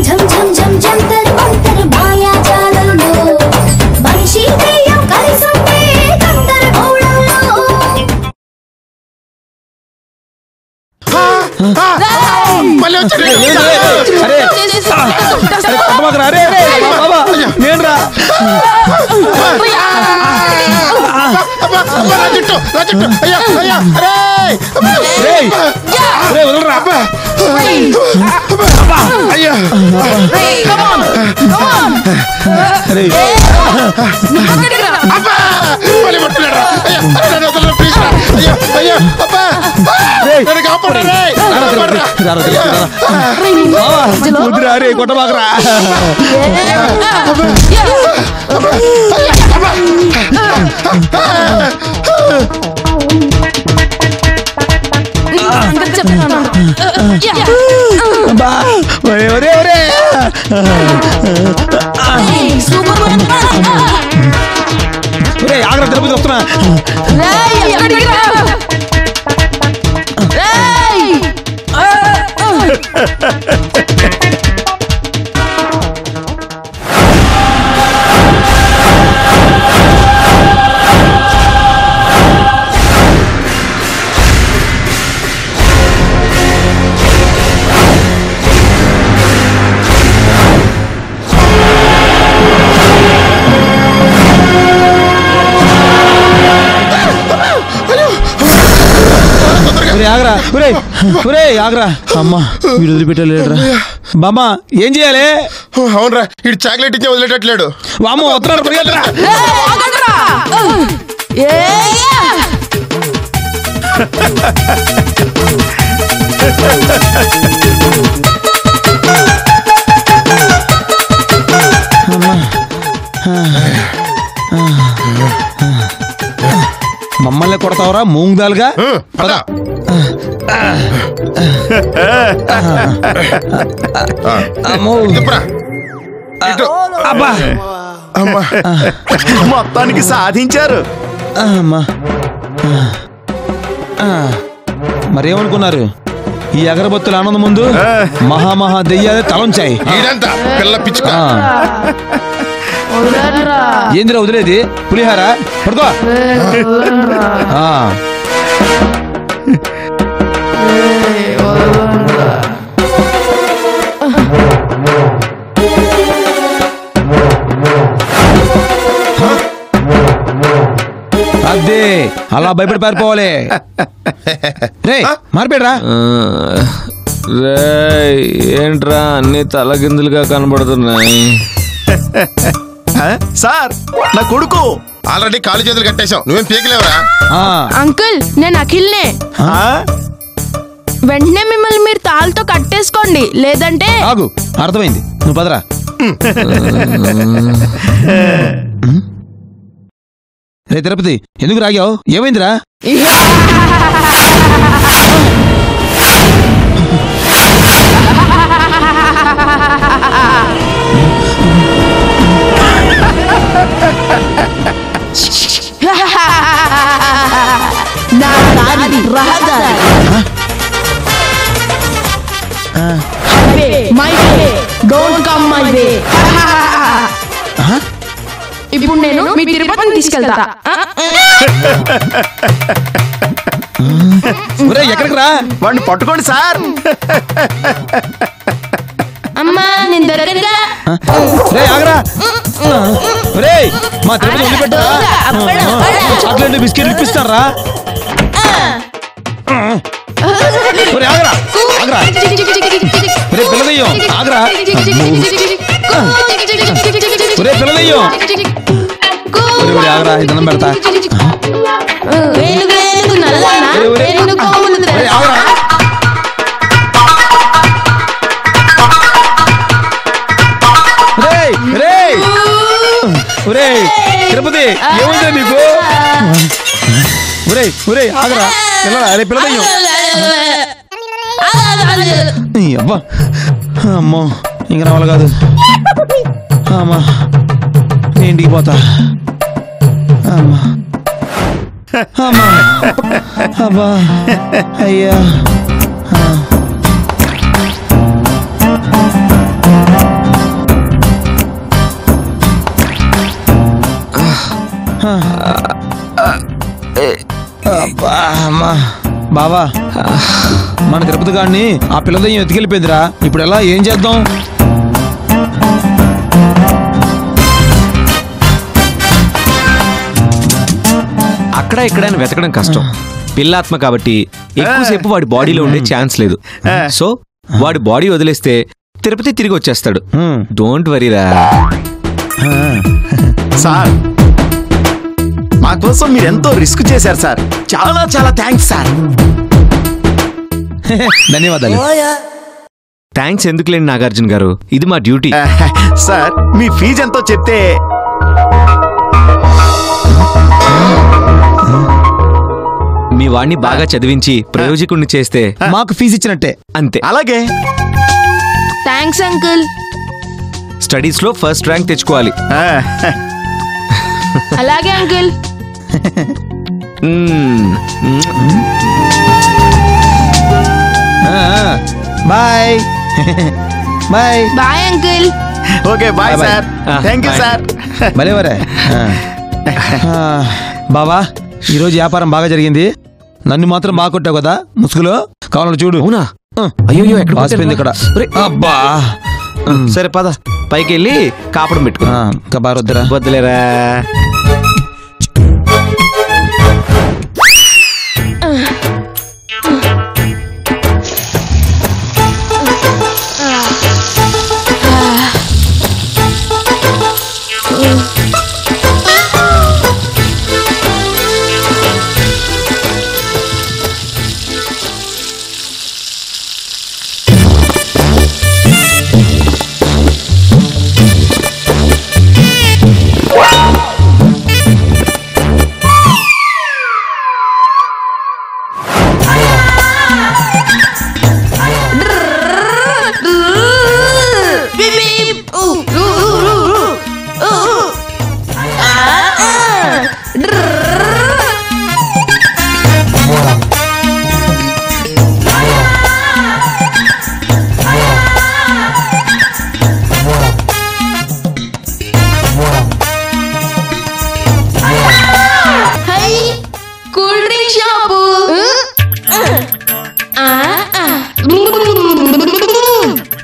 झम झम झम जंतर मंतर मायाजालंलो मनिषि దెయ్యం కలిసుంటే గందరగోళంలో మళ్ళీ వచ్చారు నేనురా కొట్టబాకరా ఆగ్రా తిరుపతి వస్తున్నా ఆగ్రా ఆగ్రా అమ్మా వీడు వదిలిపెట్టలేడురా బామ్మ ఏం చేయాలి అవునరా ఇటు చాక్లెట్ ఇచ్చే వదిలేటట్లేడు వామ్మో వస్తున్నాడు పరిగెత్తరా మమ్మల్ని కొడతావరా మూంగ్ దాల్గా మొత్తానికి సాధించారు. మరేమనుకున్నారు ఈ అగరబత్తుల ఆనందం ముందు మహామహా దెయ్యాలే తలంచాయి. ఏందిరా వదిలేది పులిహార పడుకో. అదే అలా భయపడి పారిపోవాలి. రే మార్పేడ్రా. ఏంట్రా అన్ని తలకిందులుగా కనబడుతున్నాయి. సార్ నా కొడుకు ఆల్రెడీ కాలు చేతులు కట్టేశావు, నువ్వేం పీకలేవరా? అంకుల్ నేను అఖిల్నే. వెంటనే మిమ్మల్ని మీరు తాళ్ళతో కట్టేసుకోండి, లేదంటే ఆగు. అర్థమైంది, నువ్వు పదరా. రే తిరుపతి ఎందుకు రాగావు? ఏమైందిరా? ఇప్పుడు నేను మీ తిరుపతిని తీసుకెళ్తా. ఎక్కడికి రా? వాడిని పట్టుకోండి సార్. అమ్మా నేను దొరకగా. ఆగరా. మా తిరుపతి వదిలిపెట్టా. చాక్లెట్లు బిస్కెట్లు ఇప్పిస్తారా? ఆగరా ఆగరా. పిల్లదయ్యం ఆగరా. పిల్లదయ్యం ఆగరా. దండం పెడతా. తిరుపతి ఏముందా నీకు? ఆగరా. అరే పిల్లదయ్యం. అబ్బా అమ్మో ఇంక రావాలి కాదు. అమ్మా ఇంటికి పోతా. అమ్మా అమ్మా అబ్బా అయ్యా. బావా మన తిరుపతి గాడిని ఆ పిల్లదయ్యం ఎత్తుకెళ్ళిపోయిందిరా. ఇప్పుడు ఎలా ఏం చేద్దాం? అక్కడ ఎక్కడైనా వెతకడం కష్టం. పిల్లాత్మ కాబట్టి ఎక్కువసేపు వాడి బాడీలో ఉండే ఛాన్స్ లేదు. సో వాడి బాడీ వదిలేస్తే తిరుపతి తిరిగి వచ్చేస్తాడు. డోంట్ వరీరా. సార్ మా కోసం మీరు ఎంతో రిస్క్ చేశారు సార్. చాలా చాలా థ్యాంక్స్ సార్. ధన్యవాదాలు. థ్యాంక్స్ ఎందుకులేండి నాగార్జున గారు, ఇది మా డ్యూటీ. సార్ మీ ఫీజు ఎంతో చెప్తే మీ వాడిని బాగా చదివించి ప్రయోజకుడిని చేస్తే మాకు ఫీజు ఇచ్చినట్టే. అంతే. అలాగే థ్యాంక్స్ అంకుల్. స్టడీస్ లో ఫస్ట్ ర్యాంక్ తెచ్చుకోవాలి. అలాగే uncle. Bye bye. Bye uncle. Okay bye Bye, bye. Sir. Thank you Bye. Sir. భలేవరే. బావా ఈరోజు వ్యాపారం బాగా జరిగింది. నన్ను మాత్రం బాగా కొట్టావు కదా ముసుగులో. కావాలని చూడు. అవునా? అయ్యో వాసిపోయింది ఇక్కడ. అబ్బా సరే పద పైకి వెళ్ళి కాపడం పెట్టుకో. ఇంకా బాగా వద్దురా. వద్దులేరా.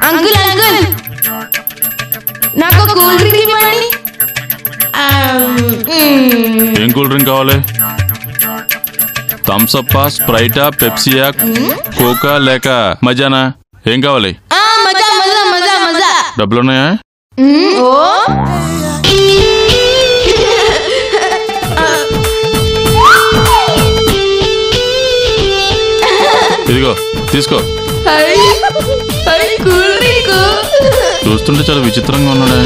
అంకుల్ అంకుల్ నాకు కూల్ డ్రింక్ ఇవ్వండి. ఏం కూల్ డ్రింక్ కావాలి? థమ్స్ అప్, స్ప్రైటా, పెప్సియా, కోకా లేక మజానా? ఏం కావాలి? మజా మజా మజా మజా. డబ్బులున్నాయా? ఓ ఇదిగో తీసుకో. కూల్ డ్రింక్ చూస్తుంటే చాలా విచిత్రంగా ఉన్నాడే.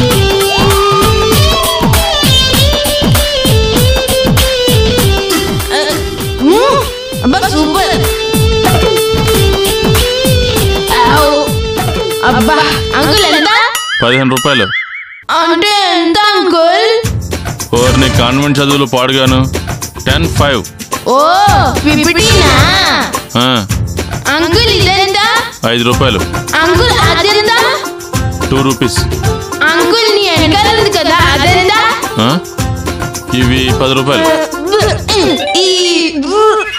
సూపర్. అబ్బా అంకుల్ ఎంత? 15 రూపాయలు. అంటే ఎంత అంకుల్? ఓర్ని కాన్వెంట్ చదువులు పాడుగాను. 10-5. ఓ 15నా? అంకుల్ ఇదెంత? 5 రూపాయలు. అంకుల్ అదెంత? 2 రూపీస్. అంకుల్ నీ వెనకాల ఉంది కదా అదెంత? ఇవి 10 రూపాయలు.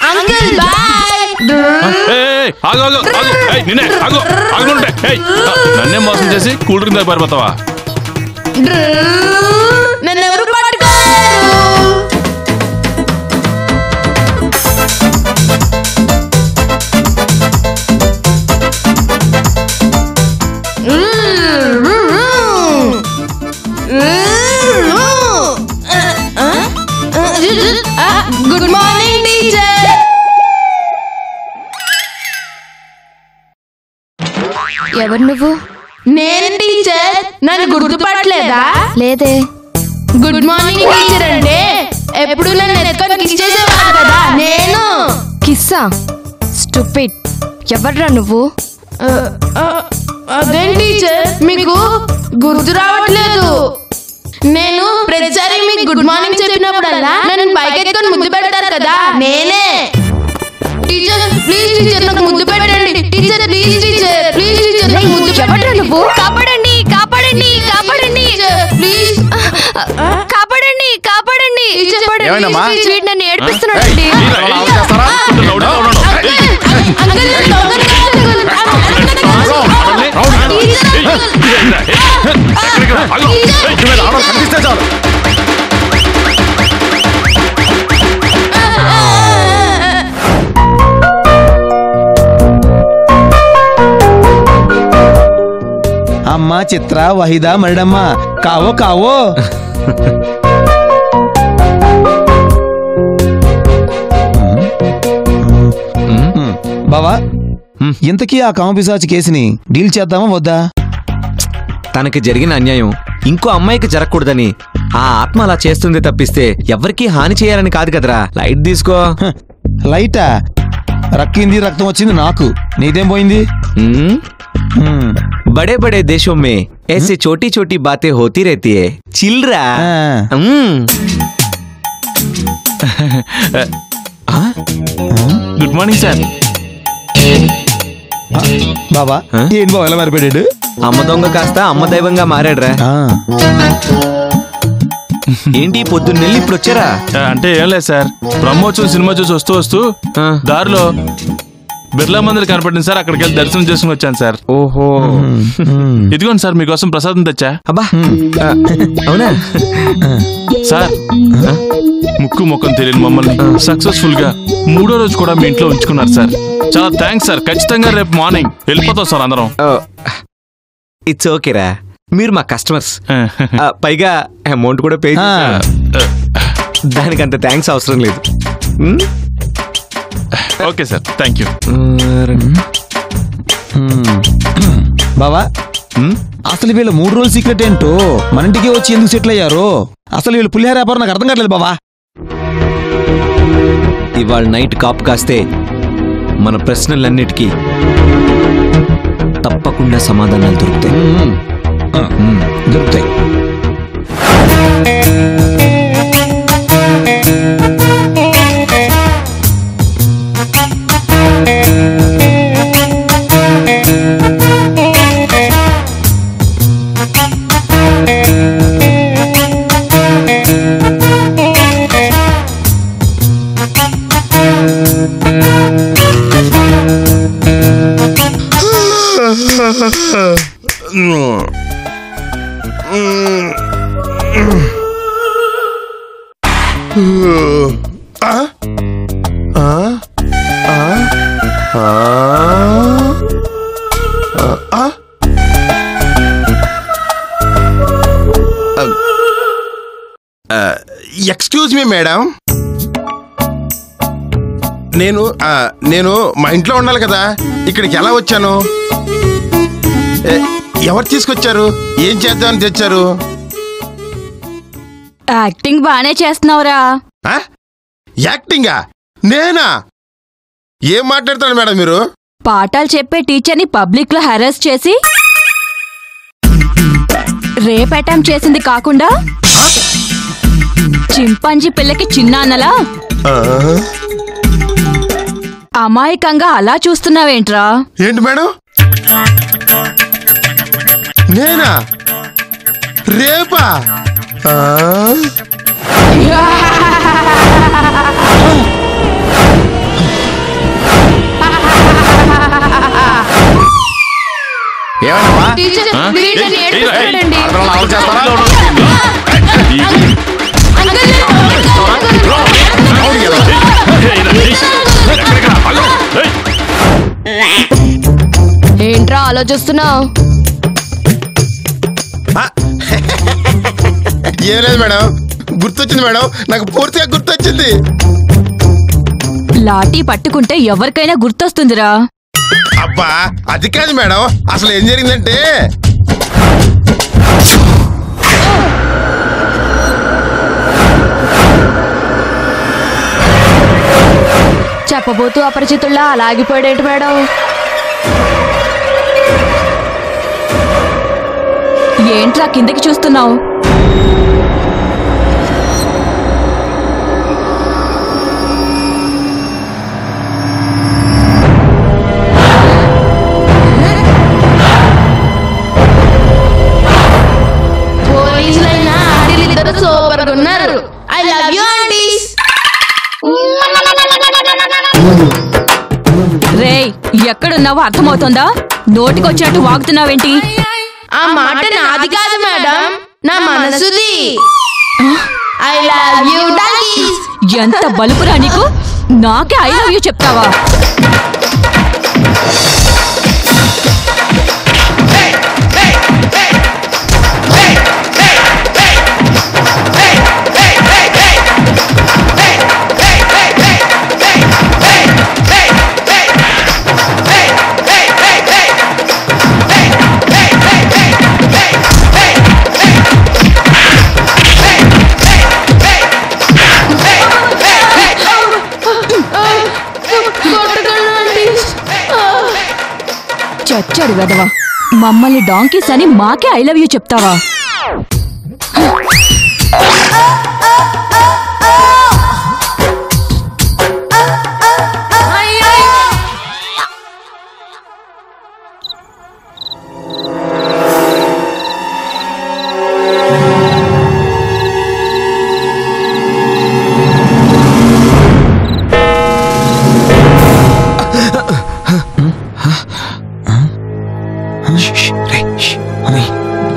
Uncle bye. నన్నే మోసం చేసి కూల్ డ్రింక్ దగ్గర పారిపోతావా? నన్ను ఎవరు పట్టుకోరు. Good morning teacher. ఎవరు నువ్వు? నేను టీచర్. నన్ను గుర్తుపట్టలేదా? లేదే. గుడ్ మార్నింగ్ టీచర్ అంటే ఎప్పుడు నన్ను ఎత్తుకొని కిస్ చేసేవాడు కదా నేను. కిస్సా? స్టూపిడ్. ఎవర్రా నువ్వు? అదేం టీచర్ మీకు గుర్తు రావట్లేదు? నేను ప్రతిసారి మీకు గుడ్ మార్నింగ్ చెప్పినప్పుడల్లా నన్ను పైకెత్తుకొని ముద్దు పెడతారు కదా నేనే. టీచర్ ప్లీజ్ టీచర్ నాకు ముద్దు పెట్టండి. Teacher please teacher please teacher నాకు ముద్దు పెట్టండి. నువ్వు కాపాడండి కాపాడండి కాపాడండి ప్లీజ్ కాపాడండి కాపాడండి. ఏమైందమ్మా? వీడు నన్ను ఏడిపిస్తున్నాడండి. కనిపిస్తే చాలు. అమ్మా చిత్ర వహిదా మరిడమ్మ కావో కావో. బావా ఇంతకీ ఆ కామపిశాచి కేసుని డీల్ చేద్దామా వద్దా? తనకి జరిగిన అన్యాయం ఇంకో అమ్మాయికి జరగకూడదని ఆ ఆత్మ అలా చేస్తుంది తప్పిస్తే ఎవరికీ హాని చేయాలని కాదు కదరా. లైట్ తీసుకో. లైటా? రక్కింది రక్తం వచ్చింది నాకు, నీదేం పోయింది? बड़े बड़े देशों में ऐसे छोटी छोटी बातें होती रहती है. चिल रहा. Good morning sir. బాబా ఏం బావ ఎలా మారిపోయాడు? అమ్మ దొంగ కాస్త అమ్మ దైవంగా మారాడురా. ఏంటి పొద్దున్నెళ్ళి ఇప్పుడు వచ్చారా? అంటే ఏం లేదు సార్, బ్రహ్మోత్సవం సినిమా చూసి వస్తూ వస్తూ దారిలో బిర్లా మందిర్ కనపడింది సార్, అక్కడికి వెళ్ళి దర్శనం చేసుకుని వచ్చాను సార్. ఓహో, ఇదిగోండి సార్ మీకోసం ప్రసాదం తెచ్చా. అబ్బా అవునా సార్? ముక్కు ముఖం తెలియని మమ్మల్ని సక్సెస్ఫుల్ గా 3వ రోజు కూడా మీ ఇంట్లో ఉంచుకున్నారు సార్. చాలా థ్యాంక్స్ సార్. ఖచ్చితంగా రేపు మార్నింగ్ వెళ్ళిపోతాం సార్ అందరం. ఇట్స్ ఓకేరా, మీరు మా కస్టమర్స్, పైగా అమౌంట్ కూడా పే. దానికి అంత థ్యాంక్స్ అవసరం లేదు. Okay sir, thank you. బావా అసలు వీళ్ళ 3 రోజుల సీక్రెట్ ఏంటో మన ఇంటికి వచ్చి ఎందుకు సెటిల్ అయ్యారు? అసలు వీళ్ళు పులిహార వ్యాపారం నాకు అర్థం కావట్లేదు బావా. ఇవాళ నైట్ కాపు కాస్తే మన ప్రశ్నలన్నిటికీ తప్పకుండా సమాధానాలు దొరుకుతాయి. దొరుకుతాయి. ఎక్స్క్యూజ్ మీ మేడం, నేను మా ఇంట్లో ఉండాలి కదా, ఇక్కడికి ఎలా వచ్చాను? ఎవరు తీసుకొచ్చారు? ఏం చేద్దామని తెచ్చారు? యాక్టింగ్ బానే చేస్తున్నావురా. యాక్టింగా? నేనా? ఏం మాట్లాడతారు మేడం మీరు? పాఠాలు చెప్పే టీచర్ని పబ్లిక్ లో హెరాస్ చేసి రేప్ అటెంప్ట్ చేసింది కాకుండా చింపాంజీ పిల్లకి చిన్నాన్నలా అమాయకంగా అలా చూస్తున్నావేంట్రా? ఏంటి మేడం? నేనా? రేపా? ఏంట్రా ఆలోచిస్తున్నావు? ఏం లేదు మేడం, గుర్తొచ్చింది మేడం, నాకు పూర్తిగా గుర్తొచ్చింది. లాఠీ పట్టుకుంటే ఎవరికైనా గుర్తొస్తుందిరా. అబ్బా అది కాదు మేడం, అసలు ఏం జరిగిందంటే చెప్పబోతూ అపరిచితుల్లా అలాగిపోయాడేంటి మేడం? ఏంట్రా కిందకి చూస్తున్నావు? పోలీసులైనా ఆంటీలిద్దరు సూపర్ గా ఉన్నారు. I love you aunties. రే ఎక్కడున్నావో అర్థమవుతోందా? నోటికొచ్చినట్టు వాగుతున్నావేంటి? ఆ మాట నాది కాదు మేడం, నా మనసుది. I love you doggies. ఎంత బలుపురా నీకు? నాకే ఐ లవ్ యూ చెప్తావా? చచ్చాడు వెదవా. మమ్మల్ని డాంకీస్ అని మాకే ఐ లవ్ యూ చెప్తావా?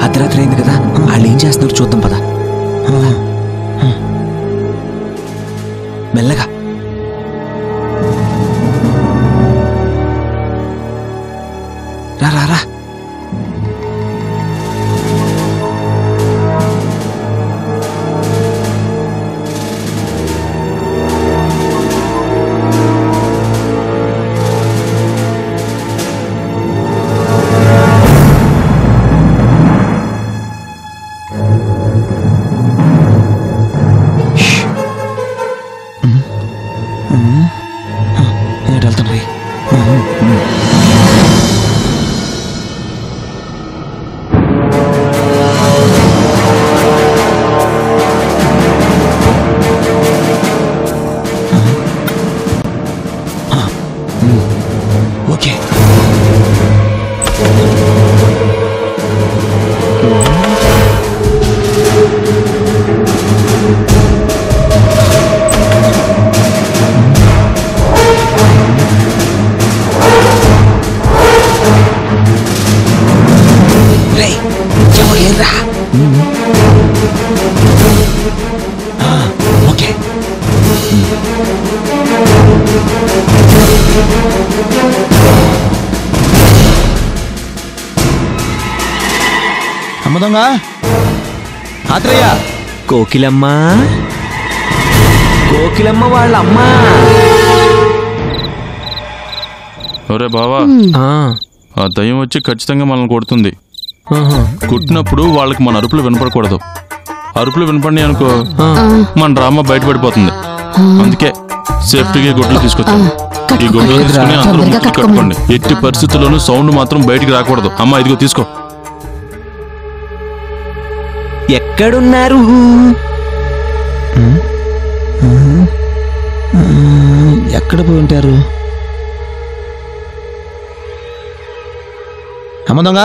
అర్ధరాత్రి అయింది కదా, వాళ్ళు ఏం చేస్తున్నారు చూద్దాం పద. మెల్లగా. రా రా రా. అమ్మదొంగ ఆత్రేయ. కోకిలమ్మ, కోకిలమ్మ వాళ్ళ అమ్మ. ఒరే బావా, ఆ దయ్యం వచ్చి ఖచ్చితంగా మనల్ని కొడుతుంది. కుట్టినప్పుడు వాళ్ళకి మన అరుపులు వినపడకూడదు. అరుపులు వినపడి అనుకో మన డ్రామా బయటపడిపోతుంది. అందుకే సేఫ్టీగా గుడ్లు తీసుకొచ్చాం. ఈ గుడ్లు తీసుకుని అందరూ ముక్కులు కట్టుకోండి. ఎట్టి పరిస్థితుల్లోనూ సౌండ్ మాత్రం బయటికి రాకూడదు. అమ్మా ఇదిగో తీసుకో. ఎక్కడున్నారు? ఎక్కడ పోయి ఉంటారు? అమ్మదొంగ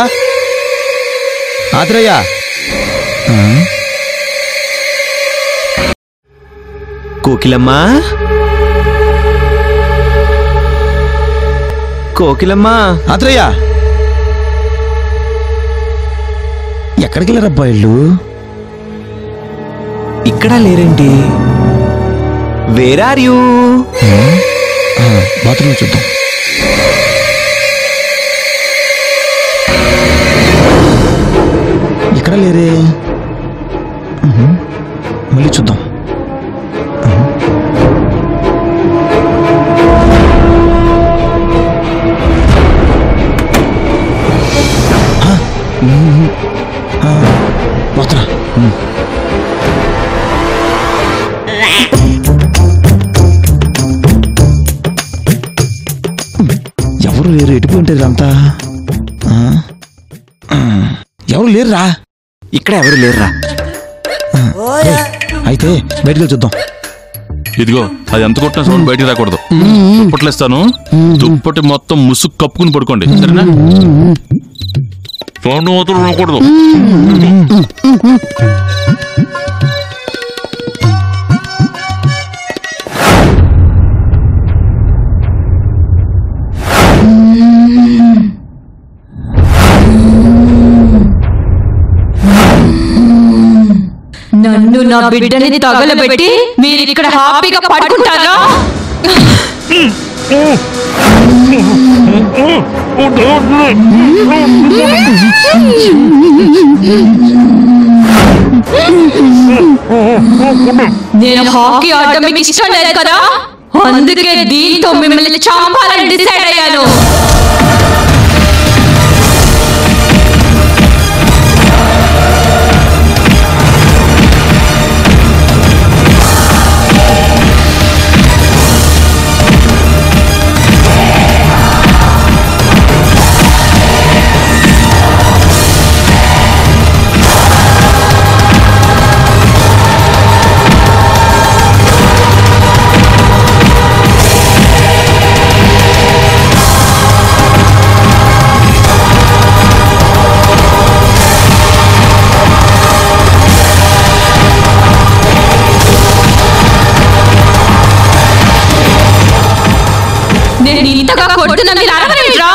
ఆత్రేయ. కోకిలమ్మ, కోకిలమ్మ. ఆత్రేయ ఎక్కడికి వెళ్ళారబ్బా ఇల్లు? ఇక్కడ లేరేంటి? Where are you? బాత్రూమ్ చూద్దాం. ఇక్కడ లేరే. మళ్ళీ చూద్దాం. వస్తున్నా. ఎవరు లేరు, ఎటుపోయి ఉంటారు అంతా? ఎవరు లేరురా. ఇక్కడ ఎవరు లేరురా. అయితే బయటికి చూద్దాం. ఇదిగో అది ఎంత కొట్టిన సౌండ్ బయటికి రాకూడదు. దుప్పట్లు ఇస్తాను, దుప్పటి మొత్తం ముసుగు కప్పుకుని పడుకోండి, సరేనా? సౌండ్ మాత్రం రాకూడదు. నా బిడ్డని తగలబెట్టి మీరు ఇక్కడ హ్యాపీగా పడుకుంటారా? నేను హాకీ ఆడటం మీకు ఇష్టం లేదు కదా, అందుకే దీంతో మిమ్మల్ని చంపాలని డిసైడ్ అయ్యాను. నేను ఇంతగా కొడుతున్నా మీరు అరవలేదురా?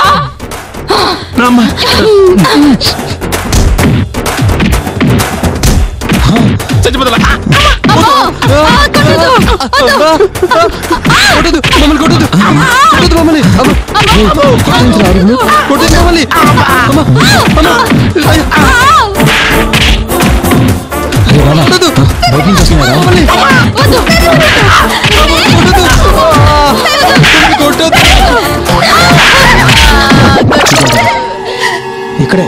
ఇక్కడే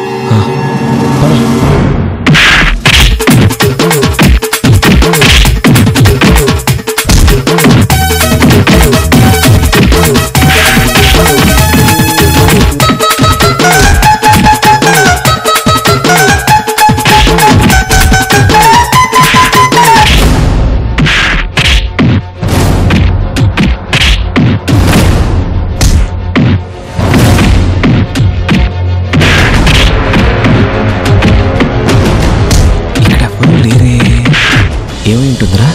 ఏమై ఉంటుందిరా?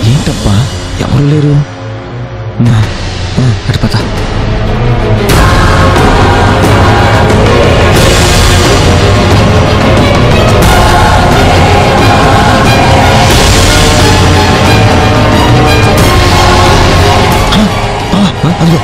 ఏంటప్పా ఎవరు లేరు? అటుపత అదిగో